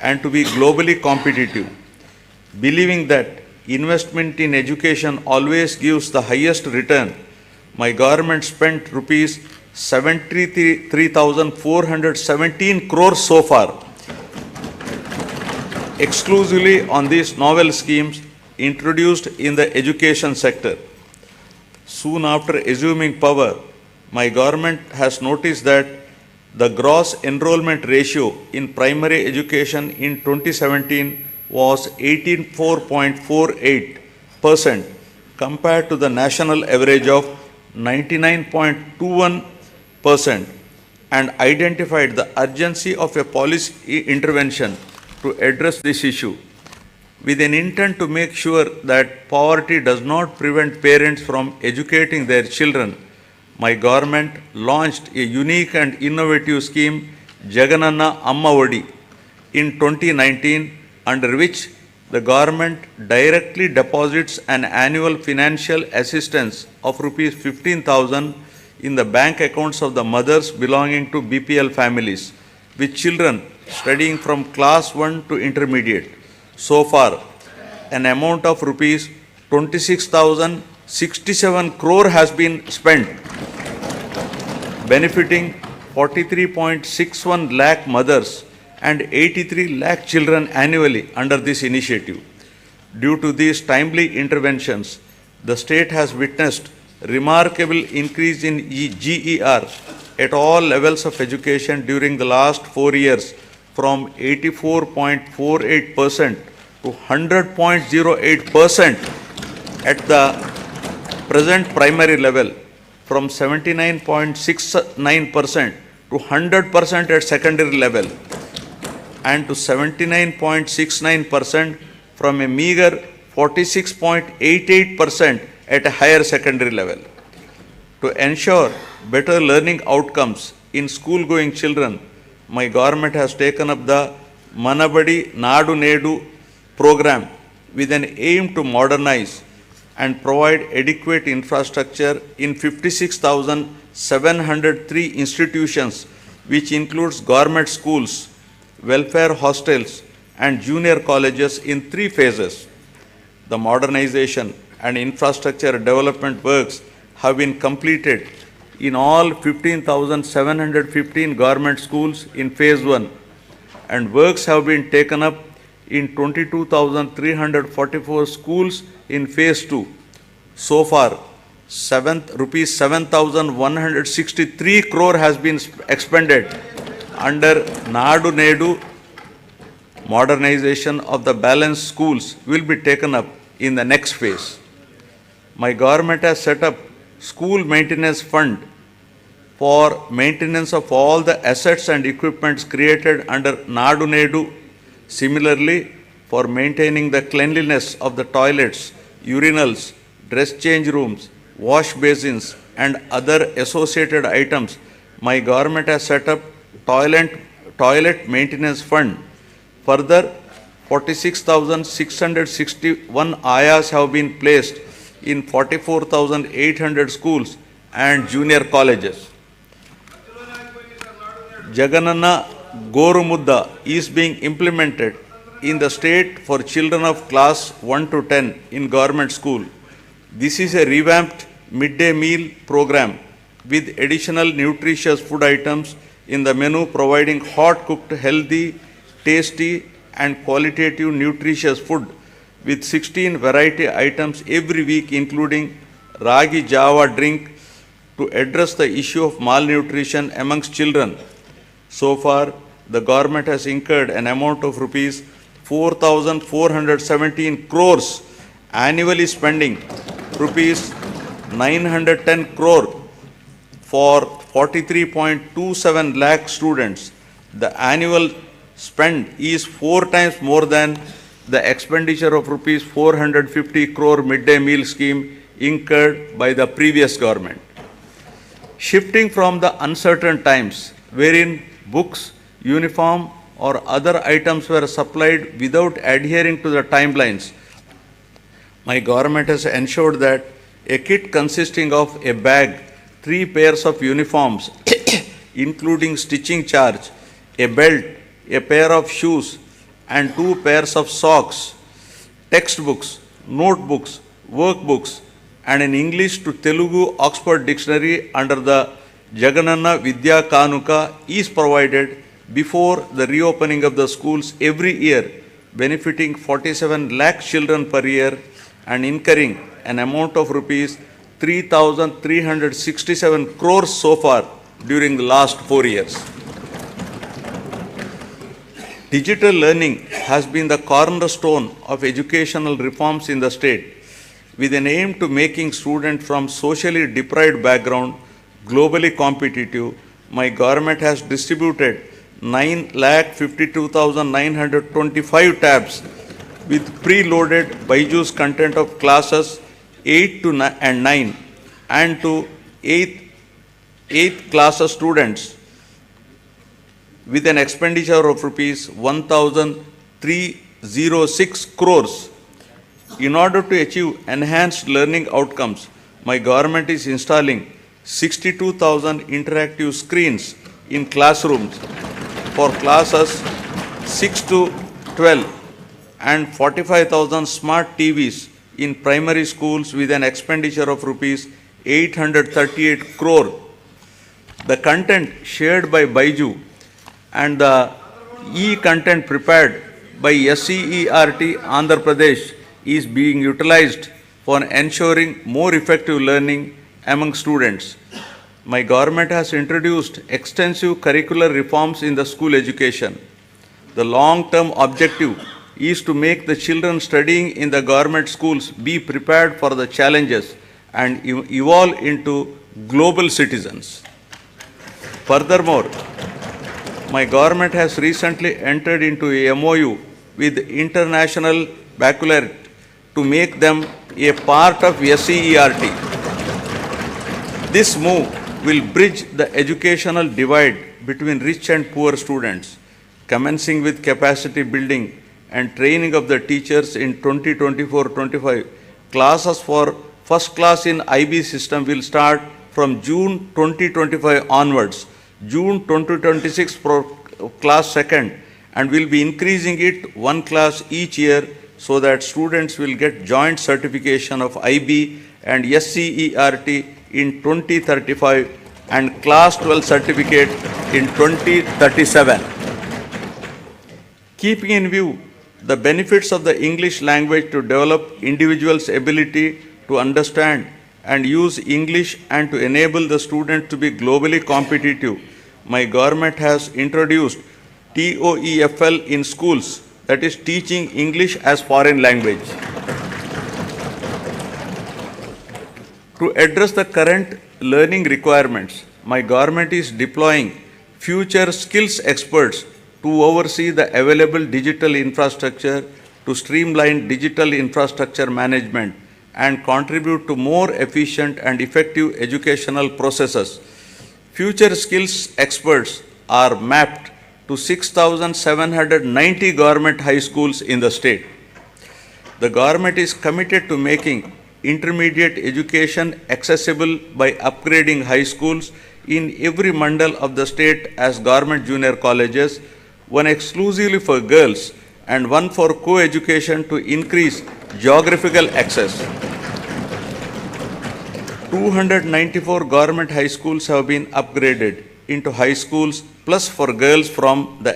and to be globally competitive. Believing that investment in education always gives the highest return, my government spent rupees 73,417 crores so far exclusively on these novel schemes introduced in the education sector. Soon after assuming power, my government has noticed that the gross enrollment ratio in primary education in 2017 was 84.48% compared to the national average of 99.21%, and identified the urgency of a policy intervention to address this issue. With an intent to make sure that poverty does not prevent parents from educating their children, my government launched a unique and innovative scheme, Jagana Vadi, in 2019, under which the government directly deposits an annual financial assistance of rupees 15,000 in the bank accounts of the mothers belonging to BPL families with children studying from class 1 to intermediate. So far, an amount of rupees 26,067 crore has been spent, benefiting 43.61 lakh mothers and 83 lakh children annually under this initiative. Due to these timely interventions, the state has witnessed remarkable increase in GER at all levels of education during the last 4 years, from 84.48% to 100.08% at the present primary level, from 79.69% to 100% at secondary level, and to 79.69% from a meager 46.88% at a higher secondary level. To ensure better learning outcomes in school-going children, my government has taken up the Manabadi Nadu Nedu program with an aim to modernize and provide adequate infrastructure in 56,703 institutions, which includes government schools, welfare hostels, and junior colleges in 3 phases. The modernization and infrastructure development works have been completed in all 15,715 government schools in phase 1, and works have been taken up in 22,344 schools in phase 2. So far, rupees 7,163 crore has been expended under Nadu Nedu. Modernization of the balanced schools will be taken up in the next phase. My government has set up school maintenance fund for maintenance of all the assets and equipments created under Nadu Nedu. Similarly, for maintaining the cleanliness of the toilets, urinals, dress change rooms, wash basins, and other associated items, my government has set up toilet maintenance fund. Further, 46,661 ayas have been placed in 44,800 schools and junior colleges. Jaganana Gorumudda is being implemented in the state for children of class 1 to 10 in government school. This is a revamped midday meal program with additional nutritious food items in the menu, providing hot cooked, healthy, tasty, and qualitative nutritious food with 16 variety items every week, including Ragi Java drink, to address the issue of malnutrition amongst children. So far, the government has incurred an amount of rupees 4,417 crores, annually spending rupees 910 crore for 43.27 lakh students. The annual spend is 4 times more than the expenditure of rupees 450 crore midday meal scheme incurred by the previous government. Shifting from the uncertain times wherein books, uniform, or other items were supplied without adhering to the timelines, my government has ensured that a kit consisting of a bag, 3 pairs of uniforms, including stitching charge, a belt, a pair of shoes, and 2 pairs of socks, textbooks, notebooks, workbooks, and an English to Telugu Oxford Dictionary under the Jagana Vidya Kanuka is provided before the reopening of the schools every year, benefiting 47 lakh children per year and incurring an amount of rupees 3,367 crores so far during the last 4 years. Digital learning has been the cornerstone of educational reforms in the state, with an aim to making students from socially deprived background globally competitive. My government has distributed 9,52,925 tabs with preloaded Byju's content of classes 8 to 9 and to 8th class students with an expenditure of rupees 1,306 crores. In order to achieve enhanced learning outcomes, my government is installing 62,000 interactive screens in classrooms for classes 6 to 12 and 45,000 smart TVs in primary schools with an expenditure of rupees 838 crore. The content shared by Byju and the e-content prepared by SCERT Andhra Pradesh is being utilized for ensuring more effective learning among students. My government has introduced extensive curricular reforms in the school education. The long-term objective is to make the children studying in the government schools be prepared for the challenges and evolve into global citizens. Furthermore, my government has recently entered into a MOU with International Baccalaureate to make them a part of SCERT. This move will bridge the educational divide between rich and poor students, commencing with capacity building and training of the teachers in 2024-25. Classes for first class in IB system will start from June 2025 onwards, June 2026 for class second, and will be increasing it one class each year so that students will get joint certification of IB and SCERT in 2035 and class 12 certificate in 2037. Keeping in view the benefits of the English language to develop individuals' ability to understand and use English and to enable the student to be globally competitive, my government has introduced TOEFL in schools, that is teaching English as foreign language. To address the current learning requirements, my government is deploying future skills experts to oversee the available digital infrastructure to streamline digital infrastructure management and contribute to more efficient and effective educational processes. Future skills experts are mapped to 6,790 government high schools in the state. The government is committed to making intermediate education accessible by upgrading high schools in every mandal of the state as government junior colleges, one exclusively for girls and one for co-education to increase geographical access. 294 government high schools have been upgraded into high schools plus for girls from the